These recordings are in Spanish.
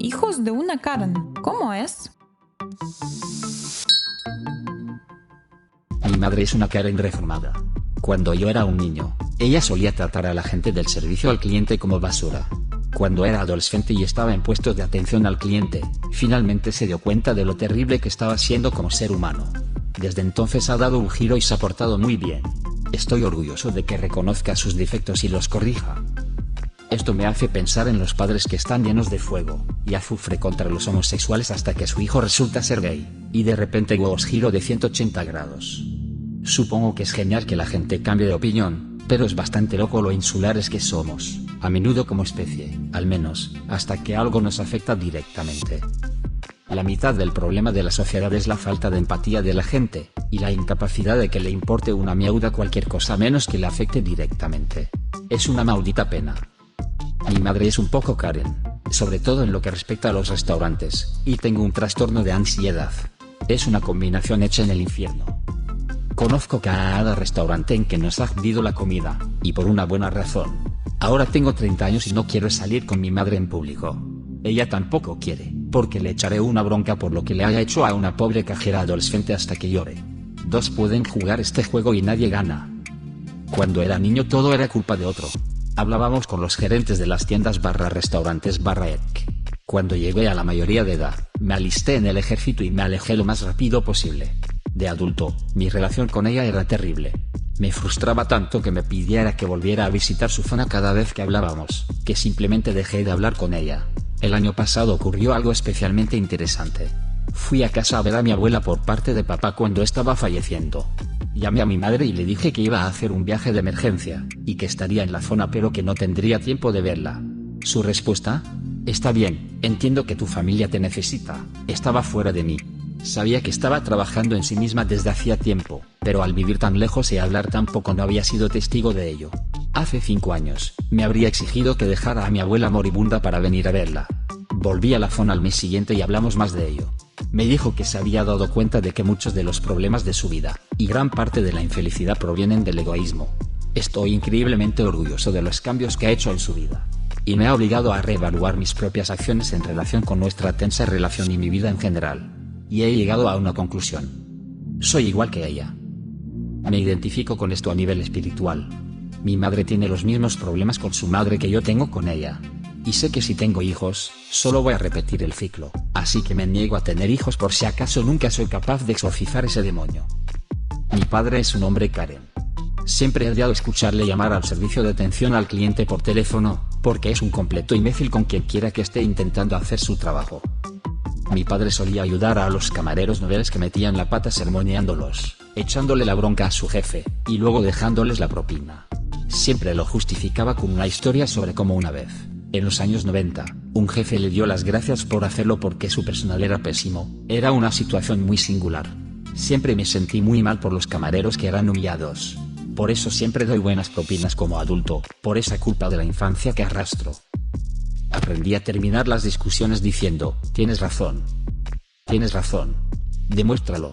Hijos de una Karen, ¿cómo es? Mi madre es una Karen reformada. Cuando yo era un niño, ella solía tratar a la gente del servicio al cliente como basura. Cuando era adolescente y estaba en puestos de atención al cliente, finalmente se dio cuenta de lo terrible que estaba siendo como ser humano. Desde entonces ha dado un giro y se ha portado muy bien. Estoy orgulloso de que reconozca sus defectos y los corrija. Esto me hace pensar en los padres que están llenos de fuego y azufre contra los homosexuales hasta que su hijo resulta ser gay, y de repente os giro de 180 grados. Supongo que es genial que la gente cambie de opinión, pero es bastante loco lo insulares que somos, a menudo como especie, al menos, hasta que algo nos afecta directamente. La mitad del problema de la sociedad es la falta de empatía de la gente, y la incapacidad de que le importe una mierda cualquier cosa menos que le afecte directamente. Es una maldita pena. Mi madre es un poco Karen, sobre todo en lo que respecta a los restaurantes, y tengo un trastorno de ansiedad. Es una combinación hecha en el infierno. Conozco cada restaurante en que nos ha jodido la comida, y por una buena razón. Ahora tengo 30 años y no quiero salir con mi madre en público. Ella tampoco quiere, porque le echaré una bronca por lo que le haya hecho a una pobre cajera adolescente hasta que llore. Dos pueden jugar este juego y nadie gana. Cuando era niño todo era culpa de otro. Hablábamos con los gerentes de las tiendas /restaurantes /ec. Cuando llegué a la mayoría de edad, me alisté en el ejército y me alejé lo más rápido posible. De adulto, mi relación con ella era terrible. Me frustraba tanto que me pidiera que volviera a visitar su zona cada vez que hablábamos, que simplemente dejé de hablar con ella. El año pasado ocurrió algo especialmente interesante. Fui a casa a ver a mi abuela por parte de papá cuando estaba falleciendo. Llamé a mi madre y le dije que iba a hacer un viaje de emergencia, y que estaría en la zona pero que no tendría tiempo de verla. Su respuesta: está bien, entiendo que tu familia te necesita. Estaba fuera de mí. Sabía que estaba trabajando en sí misma desde hacía tiempo, pero al vivir tan lejos y hablar tan poco no había sido testigo de ello. Hace 5 años, me habría exigido que dejara a mi abuela moribunda para venir a verla. Volví a la zona al mes siguiente y hablamos más de ello. Me dijo que se había dado cuenta de que muchos de los problemas de su vida, y gran parte de la infelicidad provienen del egoísmo. Estoy increíblemente orgulloso de los cambios que ha hecho en su vida. Y me ha obligado a reevaluar mis propias acciones en relación con nuestra tensa relación y mi vida en general. Y he llegado a una conclusión. Soy igual que ella. Me identifico con esto a nivel espiritual. Mi madre tiene los mismos problemas con su madre que yo tengo con ella. Y sé que si tengo hijos, solo voy a repetir el ciclo, así que me niego a tener hijos por si acaso nunca soy capaz de exorcizar ese demonio. Mi padre es un hombre Karen. Siempre he odiado escucharle llamar al servicio de atención al cliente por teléfono, porque es un completo imbécil con quien quiera que esté intentando hacer su trabajo. Mi padre solía ayudar a los camareros noveles que metían la pata sermoneándolos, echándole la bronca a su jefe, y luego dejándoles la propina. Siempre lo justificaba con una historia sobre cómo una vez, en los años 90, un jefe le dio las gracias por hacerlo porque su personal era pésimo. Era una situación muy singular. Siempre me sentí muy mal por los camareros que eran humillados. Por eso siempre doy buenas propinas como adulto, por esa culpa de la infancia que arrastro. Aprendí a terminar las discusiones diciendo: tienes razón. Tienes razón. Demuéstralo.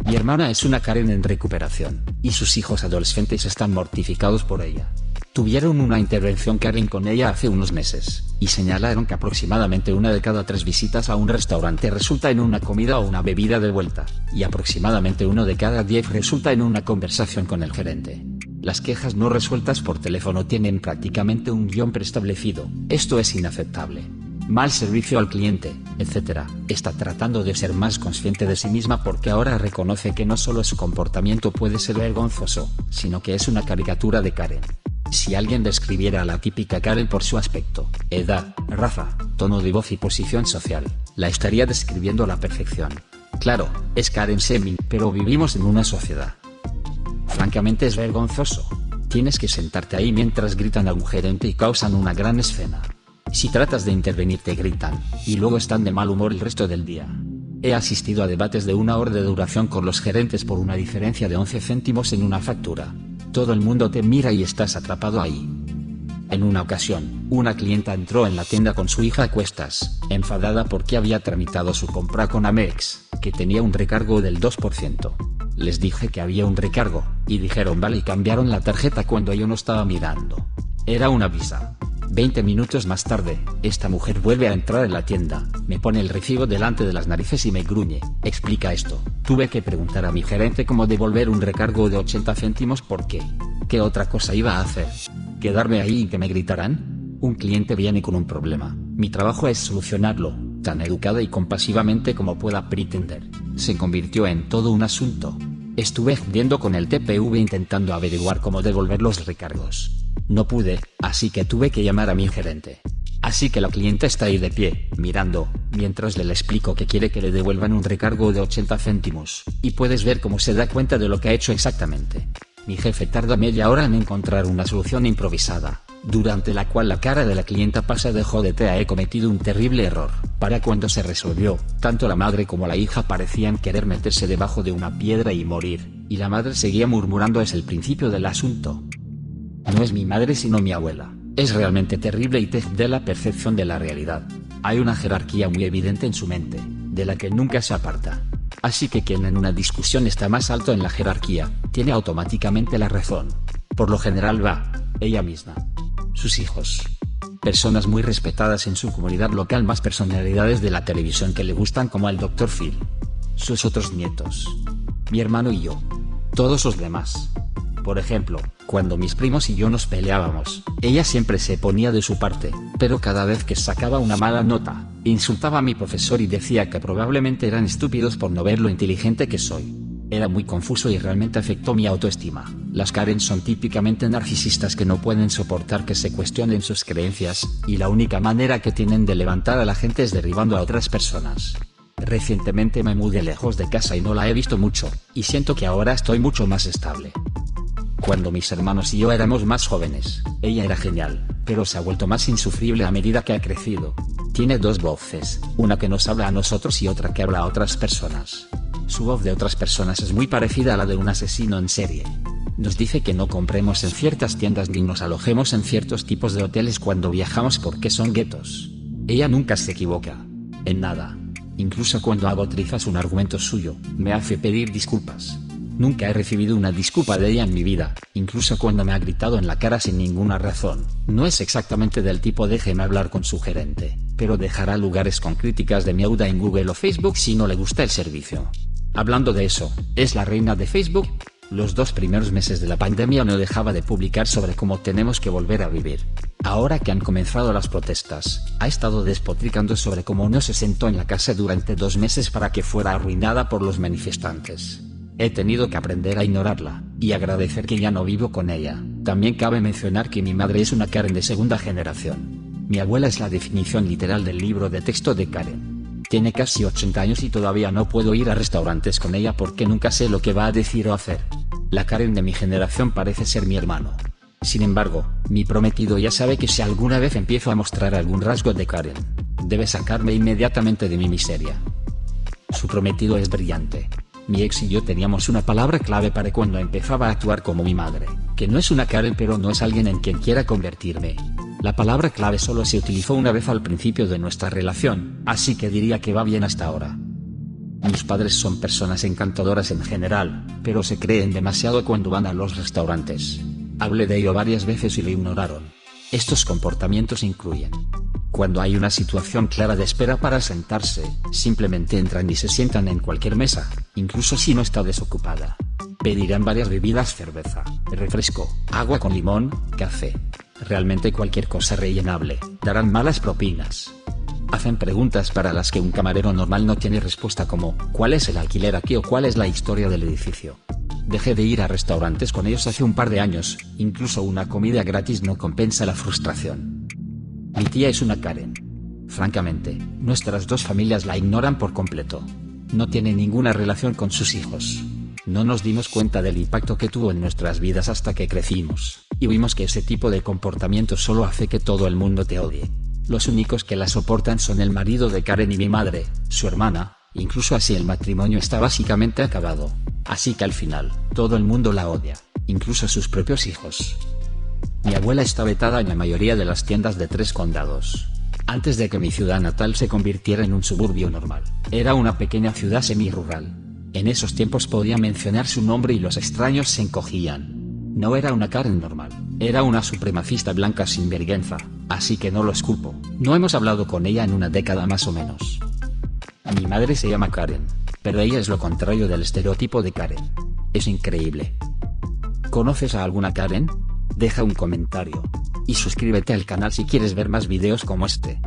Mi hermana es una Karen en recuperación, y sus hijos adolescentes están mortificados por ella. Tuvieron una intervención Karen con ella hace unos meses, y señalaron que aproximadamente 1 de cada 3 visitas a un restaurante resulta en una comida o una bebida de vuelta, y aproximadamente 1 de cada 10 resulta en una conversación con el gerente. Las quejas no resueltas por teléfono tienen prácticamente un guión preestablecido: esto es inaceptable, mal servicio al cliente, etc. Está tratando de ser más consciente de sí misma porque ahora reconoce que no solo su comportamiento puede ser vergonzoso, sino que es una caricatura de Karen. Si alguien describiera a la típica Karen por su aspecto, edad, raza, tono de voz y posición social, la estaría describiendo a la perfección. Claro, es Karen semi, pero vivimos en una sociedad. Francamente es vergonzoso. Tienes que sentarte ahí mientras gritan a un gerente y causan una gran escena. Si tratas de intervenir te gritan, y luego están de mal humor el resto del día. He asistido a debates de 1 hora de duración con los gerentes por una diferencia de 11 céntimos en una factura. Todo el mundo te mira y estás atrapado ahí. En una ocasión, una clienta entró en la tienda con su hija a cuestas, enfadada porque había tramitado su compra con Amex, que tenía un recargo del 2%. Les dije que había un recargo, y dijeron vale y cambiaron la tarjeta cuando yo no estaba mirando. Era una Visa. 20 minutos más tarde, esta mujer vuelve a entrar en la tienda, me pone el recibo delante de las narices y me gruñe. Explica esto. Tuve que preguntar a mi gerente cómo devolver un recargo de 80 céntimos porque ¿qué otra cosa iba a hacer? ¿Quedarme ahí y que me gritaran? Un cliente viene con un problema. Mi trabajo es solucionarlo, tan educada y compasivamente como pueda pretender. Se convirtió en todo un asunto. Estuve jodiendo con el TPV intentando averiguar cómo devolver los recargos. No pude, así que tuve que llamar a mi gerente. Así que la clienta está ahí de pie, mirando, mientras le explico que quiere que le devuelvan un recargo de 80 céntimos, y puedes ver cómo se da cuenta de lo que ha hecho exactamente. Mi jefe tarda media hora en encontrar una solución improvisada, durante la cual la cara de la clienta pasa de jodete a he cometido un terrible error. Para cuando se resolvió, tanto la madre como la hija parecían querer meterse debajo de una piedra y morir, y la madre seguía murmurando es el principio del asunto. No es mi madre sino mi abuela. Es realmente terrible y te da la percepción de la realidad. Hay una jerarquía muy evidente en su mente, de la que nunca se aparta. Así que quien en una discusión está más alto en la jerarquía, tiene automáticamente la razón. Por lo general va, ella misma. Sus hijos. Personas muy respetadas en su comunidad local, más personalidades de la televisión que le gustan como el Dr. Phil. Sus otros nietos. Mi hermano y yo. Todos los demás. Por ejemplo, cuando mis primos y yo nos peleábamos, ella siempre se ponía de su parte, pero cada vez que sacaba una mala nota, insultaba a mi profesor y decía que probablemente eran estúpidos por no ver lo inteligente que soy. Era muy confuso y realmente afectó mi autoestima. Las Karen son típicamente narcisistas que no pueden soportar que se cuestionen sus creencias, y la única manera que tienen de levantar a la gente es derribando a otras personas. Recientemente me mudé lejos de casa y no la he visto mucho, y siento que ahora estoy mucho más estable. Cuando mis hermanos y yo éramos más jóvenes, ella era genial, pero se ha vuelto más insufrible a medida que ha crecido. Tiene dos voces, una que nos habla a nosotros y otra que habla a otras personas. Su voz de otras personas es muy parecida a la de un asesino en serie. Nos dice que no compremos en ciertas tiendas ni nos alojemos en ciertos tipos de hoteles cuando viajamos porque son guetos. Ella nunca se equivoca. En nada. Incluso cuando hago trizas un argumento suyo, me hace pedir disculpas. Nunca he recibido una disculpa de ella en mi vida, incluso cuando me ha gritado en la cara sin ninguna razón. No es exactamente del tipo déjeme hablar con su gerente, pero dejará lugares con críticas de mierda en Google o Facebook si no le gusta el servicio. Hablando de eso, es la reina de Facebook. Los 2 primeros meses de la pandemia no dejaba de publicar sobre cómo tenemos que volver a vivir. Ahora que han comenzado las protestas, ha estado despotricando sobre cómo no se sentó en la casa durante 2 meses para que fuera arruinada por los manifestantes. He tenido que aprender a ignorarla, y agradecer que ya no vivo con ella. También cabe mencionar que mi madre es una Karen de segunda generación. Mi abuela es la definición literal del libro de texto de Karen. Tiene casi 80 años y todavía no puedo ir a restaurantes con ella porque nunca sé lo que va a decir o hacer. La Karen de mi generación parece ser mi hermano. Sin embargo, mi prometido ya sabe que si alguna vez empiezo a mostrar algún rasgo de Karen, debe sacarme inmediatamente de mi miseria. Su prometido es brillante. Mi ex y yo teníamos una palabra clave para cuando empezaba a actuar como mi madre, que no es una Karen pero no es alguien en quien quiera convertirme. La palabra clave solo se utilizó una vez al principio de nuestra relación, así que diría que va bien hasta ahora. Mis padres son personas encantadoras en general, pero se creen demasiado cuando van a los restaurantes. Hablé de ello varias veces y lo ignoraron. Estos comportamientos incluyen: cuando hay una situación clara de espera para sentarse, simplemente entran y se sientan en cualquier mesa, incluso si no está desocupada. Pedirán varias bebidas: cerveza, refresco, agua con limón, café. Realmente cualquier cosa rellenable. Darán malas propinas. Hacen preguntas para las que un camarero normal no tiene respuesta, como ¿cuál es el alquiler aquí? O ¿cuál es la historia del edificio? Dejé de ir a restaurantes con ellos hace un par de años, incluso una comida gratis no compensa la frustración. Mi tía es una Karen. Francamente, nuestras 2 familias la ignoran por completo. No tiene ninguna relación con sus hijos. No nos dimos cuenta del impacto que tuvo en nuestras vidas hasta que crecimos, y vimos que ese tipo de comportamiento solo hace que todo el mundo te odie. Los únicos que la soportan son el marido de Karen y mi madre, su hermana. Incluso así el matrimonio está básicamente acabado. Así que al final, todo el mundo la odia, incluso sus propios hijos. Mi abuela está vetada en la mayoría de las tiendas de 3 condados. Antes de que mi ciudad natal se convirtiera en un suburbio normal, era una pequeña ciudad semi-rural. En esos tiempos podía mencionar su nombre y los extraños se encogían. No era una Karen normal. Era una supremacista blanca sin vergüenza, así que no los culpo. No hemos hablado con ella en una década más o menos. Mi madre se llama Karen, pero ella es lo contrario del estereotipo de Karen. Es increíble. ¿Conoces a alguna Karen? Deja un comentario. Y suscríbete al canal si quieres ver más videos como este.